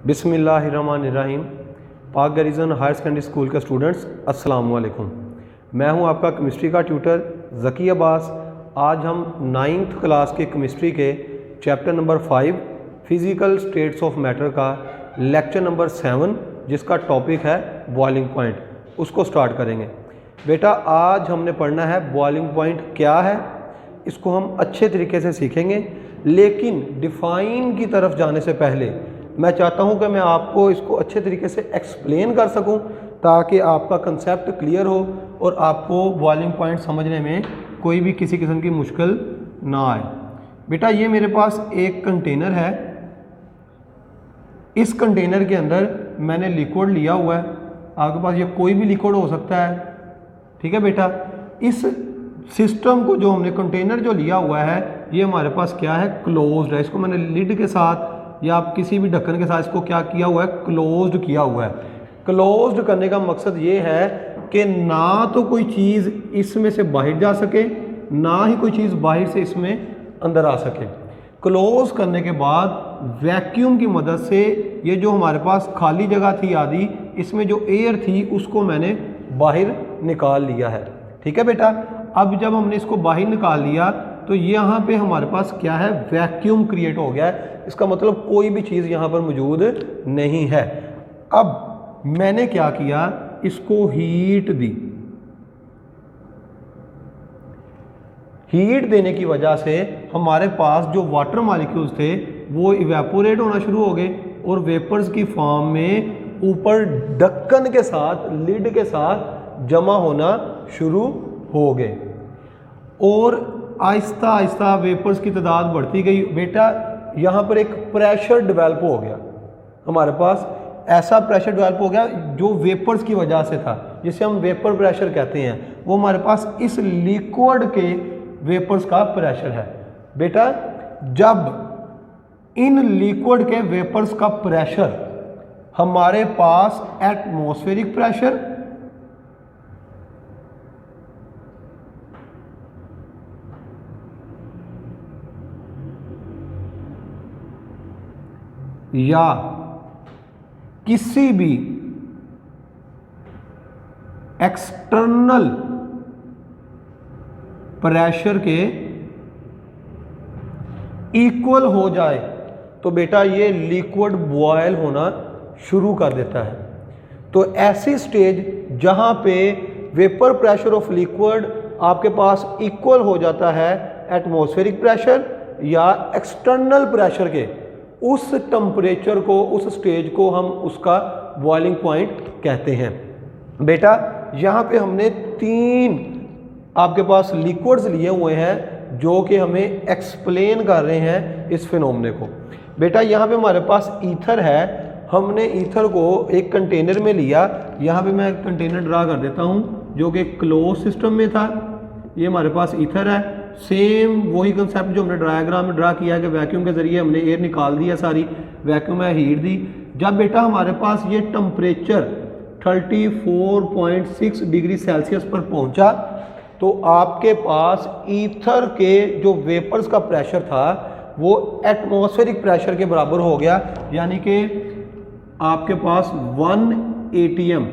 बिस्मिल्लाहिर्रहमानिर्रहीम। पाक गरीजन higher secondary school के स्टूडेंट्स अस्सलाम वालेकुम। मैं हूं आपका केमिस्ट्री का ट्यूटर ज़की अब्बास। आज हम 9th क्लास के केमिस्ट्री के chapter number 5 physical states of matter का लेक्चर नंबर 7 जिसका टॉपिक है बॉइलिंग पॉइंट, उसको स्टार्ट करेंगे। बेटा आज हमने पढ़ना है बॉइलिंग पॉइंट क्या है, इसको हम अच्छे तरीके से सीखेंगे। लेकिन डिफ़ाइन की तरफ जाने से पहले मैं चाहता हूं कि मैं आपको इसको अच्छे तरीके से एक्सप्लेन कर सकूं ताकि आपका कंसेप्ट क्लियर हो और आपको बॉइलिंग पॉइंट समझने में कोई भी किसी किस्म की मुश्किल ना आए। बेटा ये मेरे पास एक कंटेनर है, इस कंटेनर के अंदर मैंने लिक्विड लिया हुआ है। आपके पास ये कोई भी लिक्विड हो सकता है, ठीक है बेटा। इस सिस्टम को जो हमने कंटेनर जो लिया हुआ है ये हमारे पास क्या है, क्लोज्ड है। इसको मैंने लिड के साथ या आप किसी भी ढक्कन के साथ इसको क्या किया हुआ है, क्लोज्ड किया हुआ है। क्लोज्ड करने का मकसद ये है कि ना तो कोई चीज़ इसमें से बाहर जा सके, ना ही कोई चीज़ बाहर से इसमें अंदर आ सके। क्लोज करने के बाद वैक्यूम की मदद से ये जो हमारे पास खाली जगह थी आदि, इसमें जो एयर थी उसको मैंने बाहर निकाल लिया है, ठीक है बेटा। अब जब हमने इसको बाहर निकाल लिया तो यहाँ पे हमारे पास क्या है, वैक्यूम क्रिएट हो गया है। इसका मतलब कोई भी चीज़ यहाँ पर मौजूद नहीं है। अब मैंने क्या किया, इसको हीट दी। हीट देने की वजह से हमारे पास जो वाटर मॉलिक्यूल्स थे वो इवेपोरेट होना शुरू हो गए और वेपर्स की फॉर्म में ऊपर ढक्कन के साथ, लिड के साथ जमा होना शुरू हो गए और आहिस्ता आहिस्ता वेपर्स की तादाद बढ़ती गई। बेटा यहाँ पर एक प्रेशर डेवलप हो गया, हमारे पास ऐसा प्रेशर डेवलप हो गया जो वेपर्स की वजह से था, जिसे हम वेपर प्रेशर कहते हैं। वो हमारे पास इस लिक्विड के वेपर्स का प्रेशर है। बेटा जब इन लिक्विड के वेपर्स का प्रेशर हमारे पास एटमॉस्फेरिक प्रेशर या किसी भी एक्सटर्नल प्रेशर के इक्वल हो जाए तो बेटा ये लिक्विड बॉयल होना शुरू कर देता है। तो ऐसी स्टेज जहां पे वेपर प्रेशर ऑफ लिक्विड आपके पास इक्वल हो जाता है एटमॉस्फेरिक प्रेशर या एक्सटर्नल प्रेशर के, उस टेम्परेचर को, उस स्टेज को हम उसका बॉइलिंग पॉइंट कहते हैं। बेटा यहाँ पे हमने 3 आपके पास लिक्विड्स लिए हुए हैं जो कि हमें एक्सप्लेन कर रहे हैं इस फिनोमेने को। बेटा यहाँ पे हमारे पास ईथर है, हमने ईथर को एक कंटेनर में लिया। यहाँ पे मैं कंटेनर ड्रा कर देता हूँ जो कि क्लोज सिस्टम में था। ये हमारे पास ईथर है। सेम वही कंसेप्ट जो हमने डायग्राम में ड्रा किया है कि वैक्यूम के ज़रिए हमने एयर निकाल दिया, सारी वैक्यूम है, हीट दी। जब बेटा हमारे पास ये टेम्परेचर 34.6 डिग्री सेल्सियस पर पहुंचा तो आपके पास ईथर के जो वेपर्स का प्रेशर था वो एटमॉस्फेरिक प्रेशर के बराबर हो गया, यानी कि आपके पास 1 atm।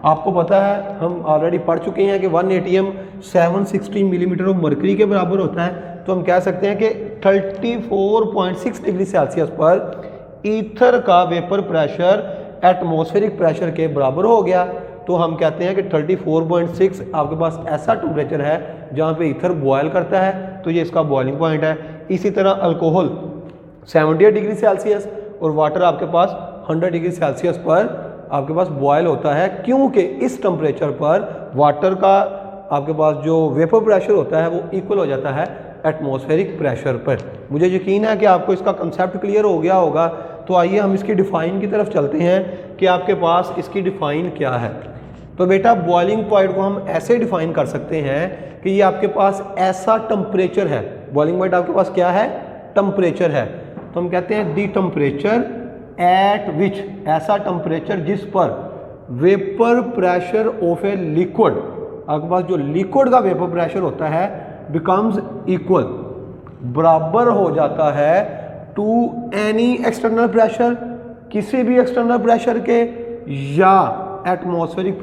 आपको पता है, हम ऑलरेडी पढ़ चुके हैं कि 1 atm 760 मिलीमीटर ऑफ मरकरी के बराबर होता है। तो हम कह सकते हैं कि 34.6 डिग्री सेल्सियस पर ईथर का वेपर प्रेशर एटमॉस्फेरिक प्रेशर के बराबर हो गया। तो हम कहते हैं कि 34.6 आपके पास ऐसा टेम्परेचर है जहाँ पे ईथर बॉयल करता है, तो ये इसका बॉइलिंग पॉइंट है। इसी तरह अल्कोहल 78 डिग्री सेल्सियस और वाटर आपके पास 100 डिग्री सेल्सियस पर आपके पास बॉयल होता है, क्योंकि इस टेम्परेचर पर वाटर का आपके पास जो वेपर प्रेशर होता है वो इक्वल हो जाता है एटमॉस्फेरिक प्रेशर पर। मुझे यकीन है कि आपको इसका कंसेप्ट क्लियर हो गया होगा। तो आइए हम इसकी डिफ़ाइन की तरफ चलते हैं कि आपके पास इसकी डिफ़ाइन क्या है। तो बेटा बॉइलिंग पॉइंट को हम ऐसे डिफ़ाइन कर सकते हैं कि ये आपके पास ऐसा टेम्परेचर है। बॉइलिंग पॉइंट आपके पास क्या है, टेम्परेचर है। तो हम कहते हैं दी टेम्परेचर एट विच, ऐसा टेम्परेचर जिस पर vapour pressure of a liquid, आपके पास जो लिक्विड का वेपर प्रेशर होता है बिकम्स इक्वल, बराबर हो जाता है टू एनी एक्सटर्नल प्रेशर, किसी भी एक्सटर्नल प्रेशर के या एटमॉस्फेरिक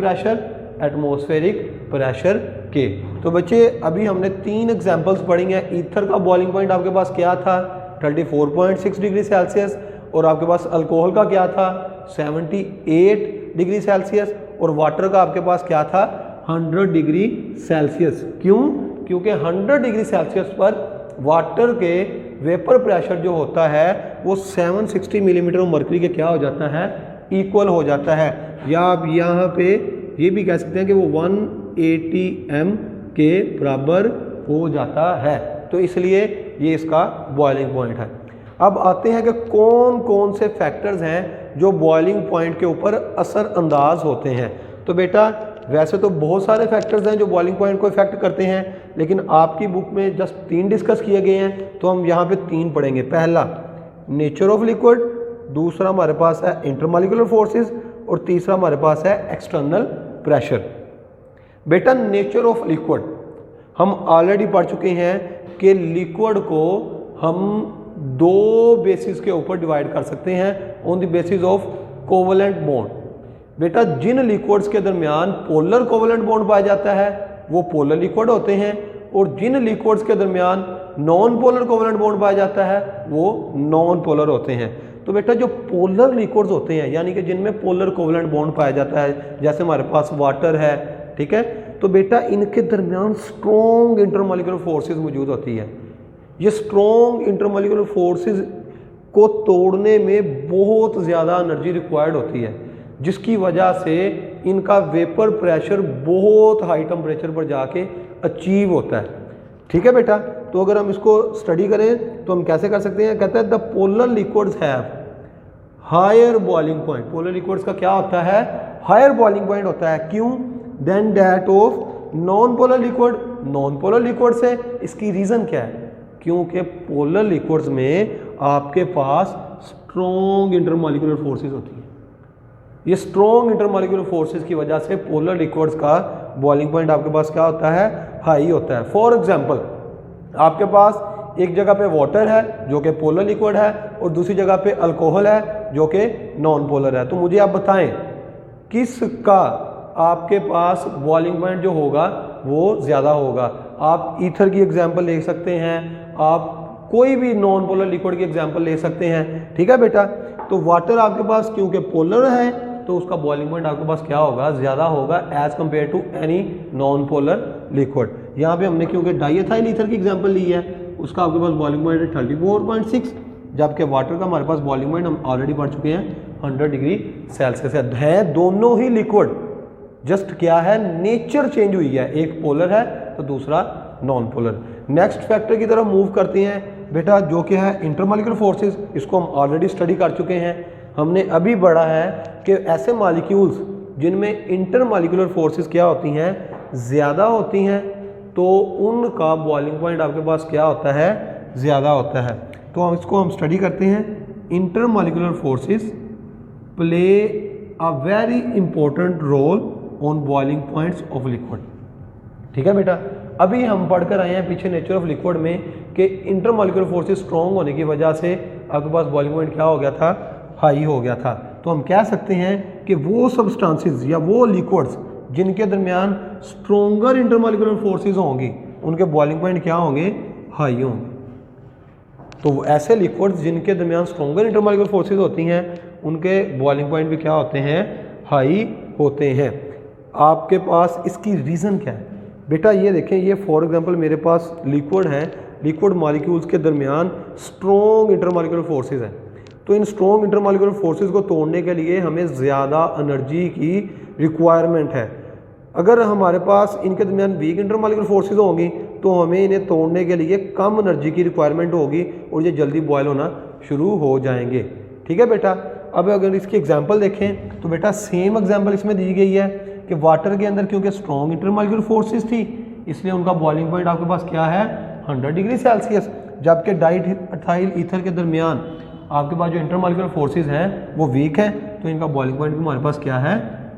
प्रेशर के। तो बच्चे अभी हमने 3 एग्जांपल्स पढ़ी हैं। ईथर का बॉइलिंग पॉइंट आपके पास क्या था 34.6 डिग्री सेल्सियस, और आपके पास अल्कोहल का क्या था 78 डिग्री सेल्सियस, और वाटर का आपके पास क्या था 100 डिग्री सेल्सियस। क्यों? क्योंकि 100 डिग्री सेल्सियस पर वाटर के वेपर प्रेशर जो होता है वो 760 मिलीमीटर मरकरी के क्या हो जाता है, इक्वल हो जाता है, या आप यहाँ पे ये भी कह सकते हैं कि वो 180 m के बराबर हो जाता है। तो इसलिए ये इसका बॉइलिंग पॉइंट है। अब आते हैं कि कौन कौन से फैक्टर्स हैं जो बॉइलिंग पॉइंट के ऊपर असरअंदाज होते हैं। तो बेटा वैसे तो बहुत सारे फैक्टर्स हैं जो बॉइलिंग पॉइंट को इफेक्ट करते हैं, लेकिन आपकी बुक में जस्ट 3 डिस्कस किए गए हैं, तो हम यहाँ पे 3 पढ़ेंगे। पहला नेचर ऑफ लिक्विड, दूसरा हमारे पास है इंटरमॉलिक्यूलर फोर्सेस, और तीसरा हमारे पास है एक्सटर्नल प्रेशर। बेटा नेचर ऑफ लिक्विड हम ऑलरेडी पढ़ चुके हैं कि लिक्विड को हम 2 बेसिस के ऊपर डिवाइड कर सकते हैं, on the basis of covalent bond. बेटा जिन लिक्विड्स के दरमियान पोलर कोवलेंट बॉन्ड पाया जाता है वो पोलर लिक्विड होते हैं, और जिन लिक्विड्स के दरमियान नॉन पोलर कोवलेंट बॉन्ड पाया जाता है वो नॉन पोलर होते हैं। तो बेटा जो पोलर लिक्विड्स होते हैं यानी कि जिनमें पोलर कोवलेंट बॉन्ड पाया जाता है, जैसे हमारे पास वाटर है, ठीक है, तो बेटा इनके दरमियान स्ट्रॉन्ग इंटरमॉलिक्यूलर फोर्सेस मौजूद होती है। ये स्ट्रॉन्ग इंटरमॉलिक्यूलर फोर्सेस को तोड़ने में बहुत ज़्यादा एनर्जी रिक्वायर्ड होती है, जिसकी वजह से इनका वेपर प्रेशर बहुत हाई टेम्परेचर पर जाके अचीव होता है। ठीक है बेटा, तो अगर हम इसको स्टडी करें तो हम कैसे कर सकते हैं, कहते हैं the polar liquids have higher boiling point. Polar liquids का क्या होता है, हायर बॉइलिंग पॉइंट होता है। क्यों? Then that of non polar liquid. Non polar liquid से इसकी रीज़न क्या है? क्योंकि पोलर लिक्विड्स में आपके पास स्ट्रॉन्ग इंटरमॉलिक्यूलर फोर्सेस होती है। ये स्ट्रॉन्ग इंटरमॉलिक्यूलर फोर्सेस की वजह से पोलर लिक्विड्स का बॉइलिंग पॉइंट आपके पास क्या होता है, हाई होता है। फॉर एग्जांपल आपके पास एक जगह पे वाटर है जो कि पोलर लिक्विड है, और दूसरी जगह पे अल्कोहल है जो कि नॉन पोलर है। तो मुझे आप बताएं किसका आपके पास बॉइलिंग पॉइंट जो होगा वो ज़्यादा होगा। आप ईथर की एग्जांपल ले सकते हैं, आप कोई भी नॉन पोलर लिक्विड की एग्जांपल ले सकते हैं। ठीक है बेटा, तो वाटर आपके पास क्योंकि पोलर है तो उसका बॉइलिंग पॉइंट आपके पास क्या होगा, ज़्यादा होगा as compare to any non polar liquid. यहाँ पे हमने क्योंकि डाइएथाइल ईथर की एग्जांपल ली है, उसका आपके पास बॉइलिंग पॉइंट है 34.6, जबकि वाटर का हमारे पास बॉइलिंग पॉइंट हम ऑलरेडी पढ़ चुके हैं 100 डिग्री सेल्सियस है। दोनों ही लिक्विड, जस्ट क्या है नेचर चेंज हुई है, एक पोलर है तो दूसरा नॉन पोलर। नेक्स्ट फैक्टर की तरफ मूव करते हैं बेटा, जो कि है इंटरमॉलिक्यूलर फोर्सेस। इसको हम ऑलरेडी स्टडी कर चुके हैं। हमने अभी पढ़ा है कि ऐसे मॉलिक्यूल्स जिनमें इंटरमॉलिक्यूलर फोर्सेस क्या होती हैं, ज़्यादा होती हैं, तो उनका बॉइलिंग पॉइंट आपके पास क्या होता है, ज़्यादा होता है। तो हम इसको स्टडी करते हैं। Intermolecular forces play a very important roll on boiling points of liquid. ठीक है बेटा, अभी हम पढ़कर आए हैं पीछे नेचर ऑफ लिक्विड में कि इंटरमॉलिक्यूलर फोर्सेस स्ट्रॉन्ग होने की वजह से आपके पास बॉइलिंग पॉइंट क्या हो गया था, हाई हो गया था। तो हम कह सकते हैं कि वो सब्सटेंसेस या वो लिक्विड्स जिनके दरमियान स्ट्रॉन्गर इंटरमॉलिक्यूलर फोर्सेस होंगी उनके बॉइलिंग पॉइंट क्या होंगे, हाई होंगे। तो ऐसे लिक्विड्स जिनके दरमियान स्ट्रॉन्गर इंटरमॉलिक्यूलर फोर्सेस होती हैं उनके बॉइलिंग पॉइंट भी क्या होते हैं, हाई होते हैं। आपके पास इसकी रीज़न क्या है बेटा, ये देखें, ये फॉर एग्जांपल मेरे पास लिक्विड है, लिक्विड मॉलिक्यूल्स के दरमियान स्ट्रॉन्ग इंटरमॉलिक्यूलर फोर्सेस हैं। तो इन स्ट्रॉन्ग इंटरमॉलिक्यूलर फोर्सेस को तोड़ने के लिए हमें ज़्यादा एनर्जी की रिक्वायरमेंट है। अगर हमारे पास इनके दरमियान वीक इंटरमॉलिक्यूलर फोर्सेस होंगी तो हमें इन्हें तोड़ने के लिए कम एनर्जी की रिक्वायरमेंट होगी और ये जल्दी बॉयल होना शुरू हो जाएंगे। ठीक है बेटा, अब अगर इसकी एग्जांपल देखें तो बेटा सेम एग्जांपल इसमें दी गई है कि वाटर के अंदर क्योंकि स्ट्रॉन्ग इंटरमॉलिक्यूलर फोर्सेस थी इसलिए उनका बॉइलिंग पॉइंट आपके पास क्या है, 100 डिग्री सेल्सियस, जबकि डाइएथाइल ईथर के दरमियान आपके पास जो इंटरमॉलिक्यूलर फोर्सेस हैं वो वीक हैं, तो इनका बॉइलिंग पॉइंट भी हमारे पास क्या है,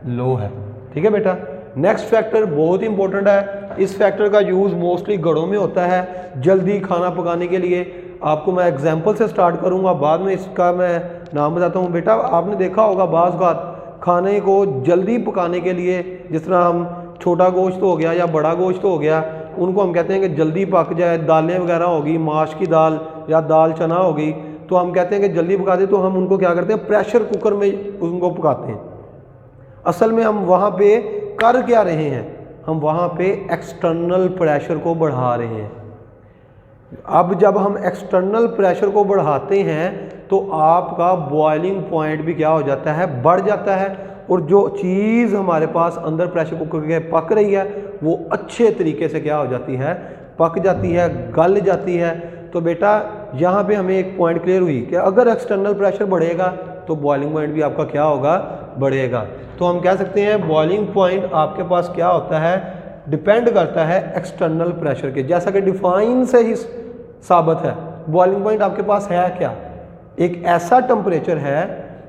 लो है। ठीक है बेटा, नेक्स्ट फैक्टर बहुत ही इंपॉर्टेंट है। इस फैक्टर का यूज़ मोस्टली घरों में होता है जल्दी खाना पकाने के लिए। आपको मैं एग्जांपल से स्टार्ट करूंगा, बाद में इसका मैं नाम बताता हूँ। बेटा आपने देखा होगा बाज़ औक़ात खाने को जल्दी पकाने के लिए, जिस तरह हम छोटा गोश्त हो गया या बड़ा गोश्त हो गया, उनको हम कहते हैं कि जल्दी पक जाए, दालें वगैरह होगी, माश की दाल या दाल चना होगी, तो हम कहते हैं कि जल्दी पका दे, तो हम उनको क्या करते हैं, प्रेशर कुकर में उनको पकाते हैं। असल में हम वहाँ पे कर क्या रहे हैं, हम वहाँ पे एक्सटर्नल प्रेशर को बढ़ा रहे हैं। अब जब हम एक्सटर्नल प्रेशर को बढ़ाते हैं तो आपका बॉइलिंग पॉइंट भी क्या हो जाता है, बढ़ जाता है, और जो चीज़ हमारे पास अंदर प्रेशर कुकर के पक रही है वो अच्छे तरीके से क्या हो जाती है, पक जाती है, गल जाती है। तो बेटा यहाँ पे हमें एक पॉइंट क्लियर हुई कि अगर एक्सटर्नल प्रेशर बढ़ेगा तो बॉइलिंग पॉइंट भी आपका क्या होगा, बढ़ेगा। तो हम कह सकते हैं बॉइलिंग पॉइंट आपके पास क्या होता है, डिपेंड करता है एक्सटर्नल प्रेशर के, जैसा कि डिफाइन से ही साबित है। बॉइलिंग पॉइंट आपके पास है क्या, एक ऐसा टेम्परेचर है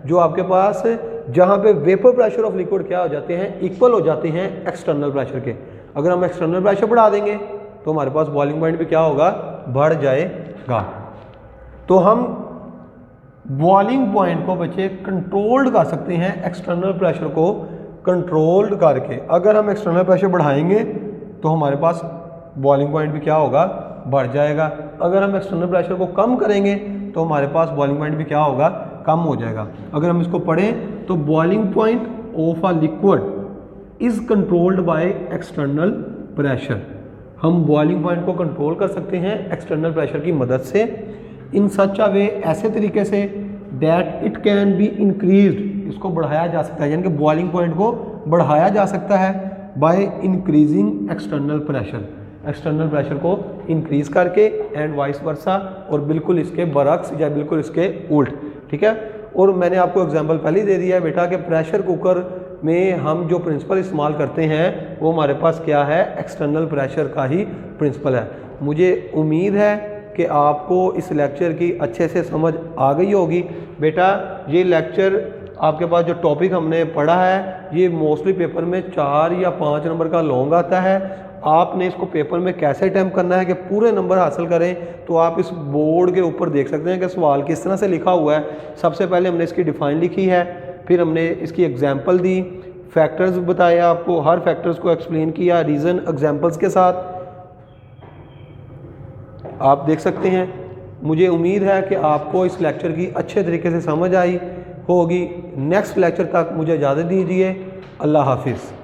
जो आपके पास जहाँ पे वेपर प्रेशर ऑफ लिक्विड क्या हो जाते हैं, इक्वल हो जाते हैं एक्सटर्नल प्रेशर के। अगर हम एक्सटर्नल प्रेशर बढ़ा देंगे तो हमारे पास बॉइलिंग पॉइंट भी क्या होगा, बढ़ जाएगा। तो हम बॉइलिंग पॉइंट को बच्चे कंट्रोल्ड कर सकते हैं एक्सटर्नल प्रेशर को कंट्रोल्ड करके। अगर हम एक्सटर्नल प्रेशर बढ़ाएंगे तो हमारे पास बॉइलिंग पॉइंट भी क्या होगा, बढ़ जाएगा। अगर हम एक्सटर्नल प्रेशर को कम करेंगे तो हमारे पास बॉइलिंग पॉइंट भी क्या होगा, कम हो जाएगा। अगर हम इसको पढ़ें तो boiling point of a liquid is controlled by external pressure. हम बॉइलिंग पॉइंट को कंट्रोल कर सकते हैं एक्सटर्नल प्रेशर की मदद से, इन सच अ वे, ऐसे तरीके say that it can be increased, इसको बढ़ाया जा सकता है, यानी कि बॉइलिंग पॉइंट को बढ़ाया जा सकता है by increasing external pressure, external pressure को इंक्रीज करके, एंड वाइस वर्सा, और बिल्कुल इसके बरक्स या बिल्कुल इसके उल्ट। ठीक है, और मैंने आपको एग्जांपल पहले ही दे दिया है बेटा कि प्रेशर कुकर में हम जो प्रिंसिपल इस्तेमाल करते हैं वो हमारे पास क्या है, एक्सटर्नल प्रेशर का ही प्रिंसिपल है। मुझे उम्मीद है कि आपको इस लेक्चर की अच्छे से समझ आ गई होगी। बेटा ये लेक्चर आपके पास जो टॉपिक हमने पढ़ा है ये मोस्टली पेपर में 4 या 5 नंबर का लॉन्ग आता है। आपने इसको पेपर में कैसे अटैम्प्ट करना है कि पूरे नंबर हासिल करें, तो आप इस बोर्ड के ऊपर देख सकते हैं कि सवाल किस तरह से लिखा हुआ है। सबसे पहले हमने इसकी डिफ़ाइन लिखी है, फिर हमने इसकी एग्जांपल दी, फैक्टर्स बताए, आपको हर फैक्टर्स को एक्सप्लेन किया रीज़न एग्जांपल्स के साथ, आप देख सकते हैं। मुझे उम्मीद है कि आपको इस लेक्चर की अच्छे तरीके से समझ आई होगी। नेक्स्ट लेक्चर तक मुझे इजाज़त दीजिए। अल्लाह हाफिज़।